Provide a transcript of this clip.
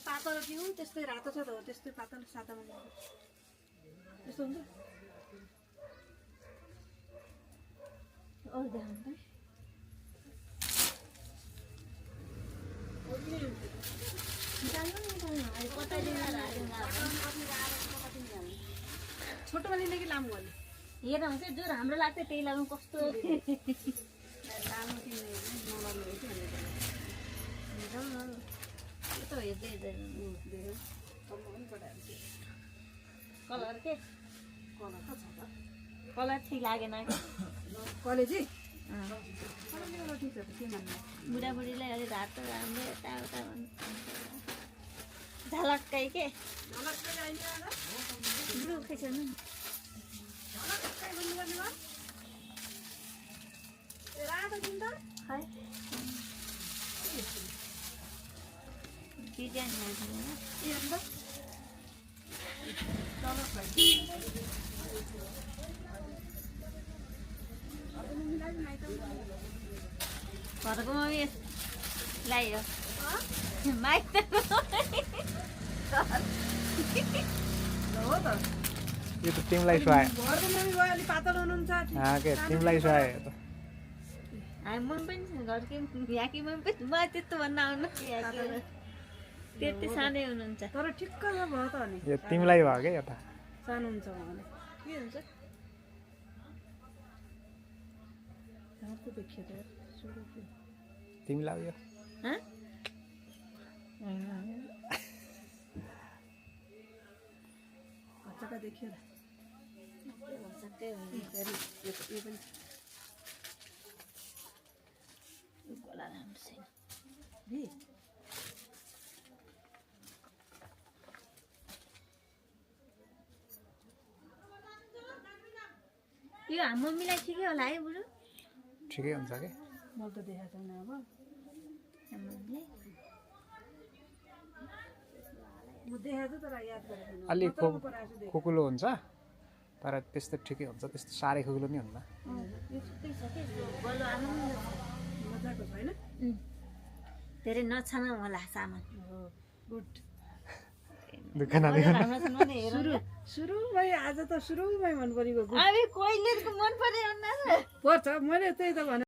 पातलो दिउ त्यस्तै रातो छ त हो त्यस्तै पातलो सादामा यस्तो हुन्छ अरू देखाउनु त छोटो वाली लेकिन लामो वाली हेर हुन्छ जो राम्रो लाग्छ त्यही लगाउँ कस्तो लामो किन्ने नलामो हो कि भनेर यस्तो हेर्दै हेर्दै कलर के कलर त छ त कलर ठिक लागेन कि कलेजी ठिक छ त के भन्नु बुढाबुढीलाई अलि रातो राम्रो यताउता झलक्कै के बुढो खैसम्म रातो किन त खै डिजाइन हेर्नु के अन्त घरको मम्मी ल्यायो माइत हो त यो त तिमीलाई सुहायो घरको मम्मी गयो अलि पातलो हुनुहुन्छ के तिमीलाई सुहायो त हामी मम्मी पनि छ घरकै याकी मम्मी पनि म त्यस्तो भन्न आउनु त्यति सानै हुनुहुन्छ तर ठिक्क भयो त अनि यो तिमीलाई भयो क्या यता सानो हुन्छ भने के हुन्छ रातो देखियो त सुरु के तिमीलाई यो हँ हच्चाका देखियो सबै हुन्छ यो पनि गला राम्रो छैन नि यो हाम्रो मम्मीलाई ठिकै होला है बुढो ठिकै हुन्छ कि मैले त देखाएको छैन अब हाम्रो मम्मीले म देखाएको छु तर याद गरेको छैन अलि म त ऊपर आएको छु खुकुलो हुन्छ तर त्यस्तो ठिकै हुन्छ त्यस्तो साह्रै खुकुलो नि हुन्न यो छुट्टै छ कि गलो आउनु मजाको छ होइन धेरै नछाना होला सामान हो गुड दुःख नदिनु राम्रो छ भने हेरौँ सुरुमै आज त सुरुमै मन परेको अब कहिले मन पर्यो पर्छ मैले त्यही त भने